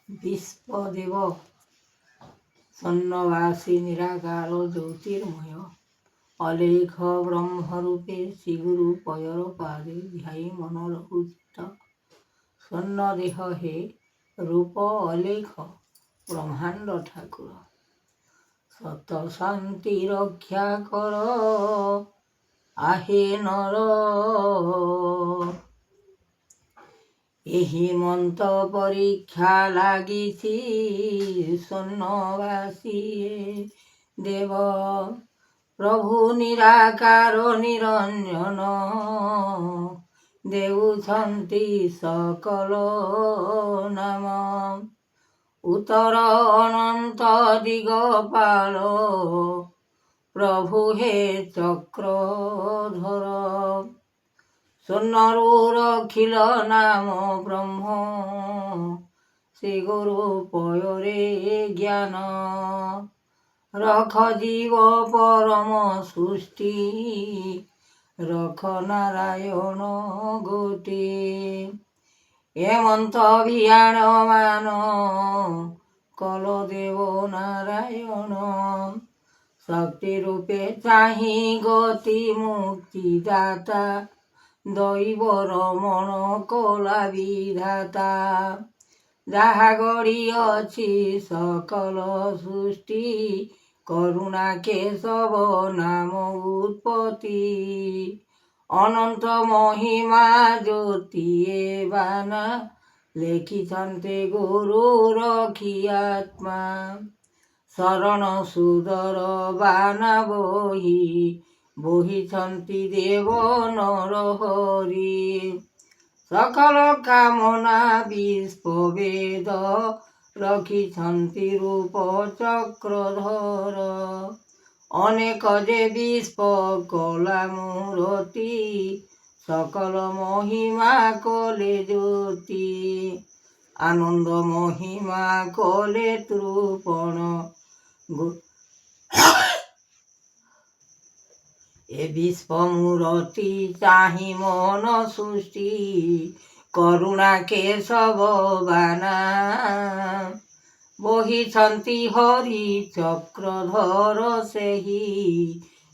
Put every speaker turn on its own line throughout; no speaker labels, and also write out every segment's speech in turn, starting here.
বিশ্বদেব সন্ন্যাসী নিরাকার জ্যোতির্ময় অলেখ ব্রহ্মরূপে শ্রীগুরু পয়র পাদে ধ্যায়ী মনোরহুত স্বর্ণদেহ হে রূপ অলেখ ব্রহ্মাণ্ড ঠাকুর সত শান্তি রক্ষা কর আহে নর ଏହି ମନ୍ତ ପରୀକ୍ଷା ଲାଗିଛି ସ୍ୱର୍ଣ୍ଣବାସୀ ଦେବ ପ୍ରଭୁ ନିରାକାର ନିରଞ୍ଜନ ଦେଉଛନ୍ତି ସକଳ ନାମ ଉତ୍ତର ଅନନ୍ତ ଦିଗପାଳ ପ୍ରଭୁ ହେ ଚକ୍ରଧର ସ୍ୱର୍ଣ୍ଣରୁ ରଖିଲ ନାମ ବ୍ରହ୍ମ ଶ୍ରୀ ଗୁରୁ ପୟରେ ଜ୍ଞାନ ରଖ ଜୀବ ପରମ ସୃଷ୍ଟି ରଖ ନାରାୟଣ ଗୋଟିଏ ଏମନ୍ତ ଅଭିୟାନ ମାନ କଲ ଦେବ ନାରାୟଣ ଶକ୍ତି ରୂପେ ଚାହିଁ ଗତି ମୁକ୍ତି ଦାତା ଦୈବ ରମଣ କଲା ବିଧାତା ଯାହା ଗଢ଼ିଅଛି ସକଳ ସୃଷ୍ଟି କରୁଣା କେଶବ ନାମ ଉତ୍ପତ୍ତି ଅନନ୍ତ ମହିମା ଜ୍ୟୋତିଏ ବାନା ଲେଖିଛନ୍ତି ଗୁରୁ ରଖି ଆତ୍ମା ଶରଣ ସୁଦର ବାନା ବୋହିଛନ୍ତି ଦେବ ନରହରି ସକଳ କାମନା ବିଶ୍ୱବେଦ ରଖିଛନ୍ତି ରୂପ ଚକ୍ରଧର ଅନେକ ଯେ ବିଶ୍ୱ କଲା ମୂରତି ସକଳ ମହିମା କଲେ ଜ୍ୟୋତି ଆନନ୍ଦ ମହିମା କଲେ ତୃପଣ ଏ ବିଶ୍ୱମୂରତି ଚାହିଁ ମନ ସୃଷ୍ଟି କରୁଣା କେଶବ ବାନା ବୋହିଛନ୍ତି ହରି ଚକ୍ରଧର ସେହି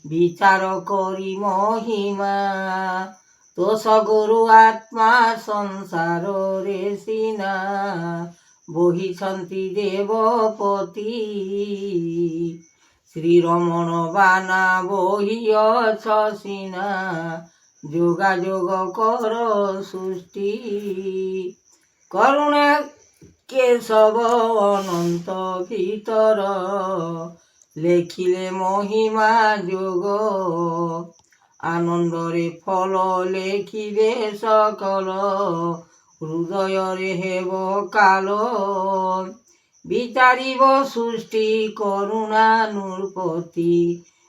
ବିଚାର କରି ମହିମା ତୋଷ ଗୁରୁ ଆତ୍ମା ସଂସାରରେ ସିନା ବୋହିଛନ୍ତି ଦେବପତି ଶ୍ରୀରମଣ ବାନା ବୋହିଅଛ ସିନା ଯୋଗାଯୋଗ କର ସୃଷ୍ଟି କରୁଣା କେଶବ ଅନନ୍ତ ଭିତର ଲେଖିଲେ ମହିମା ଯୋଗ ଆନନ୍ଦରେ ଫଳ ଲେଖିବେ ସକଳ ହୃଦୟରେ ହେବ କାଳ বিচারিব সৃষ্টি করুণা নৃপতি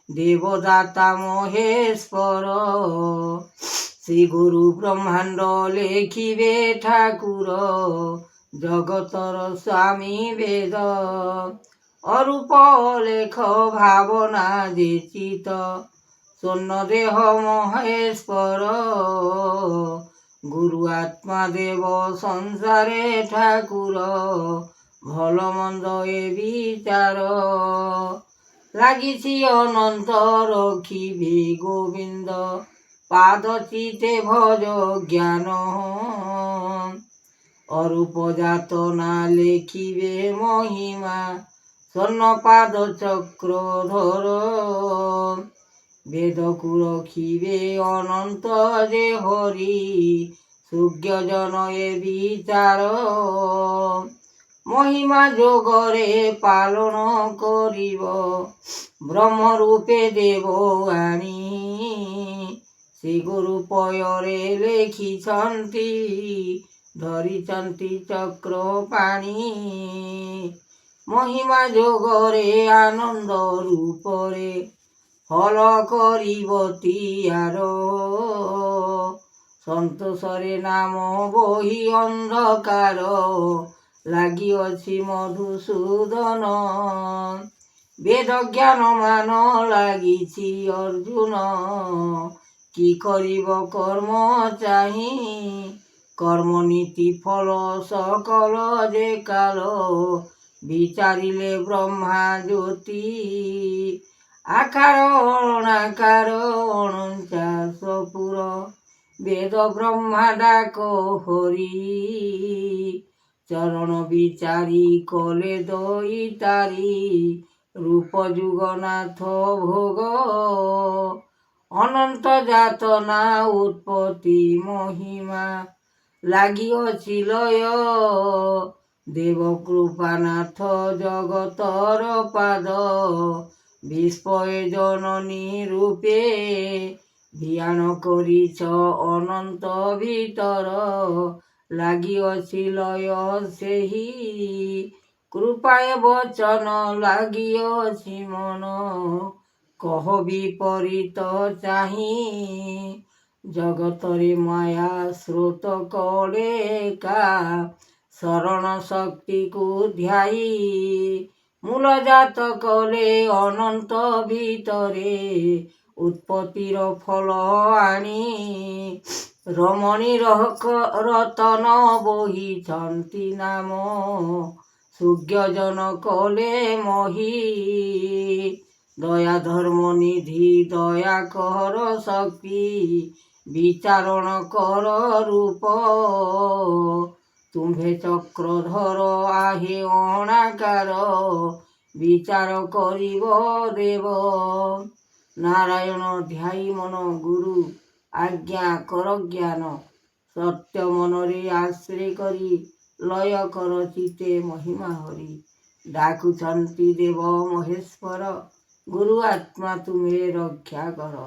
দেবদাতা মহেশ্বর শ্রী গুরু ব্রহ্মাণ্ড লেখিবে ঠাকুর জগতর স্বামী বেদ অরূপ লেখ ভাবনা যে চিত স্বর্ণদেহ মহেশ্বর গুরু আত্মা দেব সংসারে ঠাকুর ଭଲ ମନ୍ଦ ଏ ବିଚାର ଲାଗିଛି ଅନନ୍ତ ରଖିବେ ଗୋବିନ୍ଦ ପାଦ ଚିତେ ଭଜ ଜ୍ଞାନ ଅରୂପ ଯାତନା ଲେଖିବେ ମହିମା ସ୍ୱର୍ଣ୍ଣପାଦ ଚକ୍ରଧର ବେଦକୁ ରଖିବେ ଅନନ୍ତ ଯେ ହରି ସୂର୍ଯ୍ୟଜନ ଏ ବିଚାର মহিমা যোগরে পালন করিব ব্রহ্মরূপে দেব আনি শ্রী গুরু পୟରେ লেখিଛନ୍ତି ধরিଛନ୍ତି চক্র পাণি মহিমা যোগরে আনন্দ রূপরে ফল করিব তিଆର সন্তোষরে নাম বহি অন্ধকার লাগিଅଛି ମଧୁସୂଦନ ବେଦ ଜ୍ଞାନ ମାନ ଲାଗିଛି ଅର୍ଜୁନ କି କରିବ କର୍ମ ଚାହିଁ কর্মনীতি ফল সকল যে কাল বিচারিলে ব্রহ্মা জ্যোতি আকার অনাকার অনঞ্চাশ পুর বেদ ব্রহ্মা ডাক হরি চরণ বিচারি কলে দইতারি রূপ যুগনাথ ভোগ অনন্ত যাতনা উৎপত্তি মহিমা লাগিଅছি লয় দেব কৃপানাথ জগতর পাদ বিস্ময়ে জননী রূপে ধ্যান করিছ অনন্ত ভিতর লাগিଅছি লয় ସେହି কৃপায় বচন লাগিଅছি মন কহ বিপরীত চাহি জগতরে মায়া স্রোত কড়ে কা শরণ শক্তিକୁ ধ্যায়ী মূল জাত কলে অনন্ত ভিতরে উৎপত্তির ফল আনি রমণী রতন বহিଛନ୍ତି নাম সূর্যজন কলে মহি দয়া ধর্ম নিধি দয়া কর শক্তি বিচারণ কর রূপ তুম্ভে চক্রধর আহে অনাকার বিচার করিব দেব নারায়ণ ধ্যায়ী মন গুরু আজ্ঞা কর জ্ঞান সত্য মନରେ আশ্রয় କରି লୟ କର ଚିତେ ମହିମା ହରି ଡାକୁଛନ୍ତି ଦେବ ମହେଶ୍ୱର ଗୁରୁ ଆତ୍ମା ତୁମେ ରକ୍ଷା କର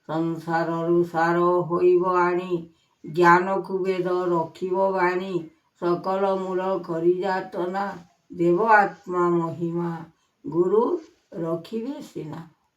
ସଂସାରରୁ ସାର ହୋଇବ ଆଣି ଜ୍ଞାନକୁ ବେଦ ରଖିବ ବାଣୀ সকল মূল କରି ଯାତନା ଦେବ ଆତ୍ମା ମହିମା ଗୁରୁ ରଖିବେ ସିନା।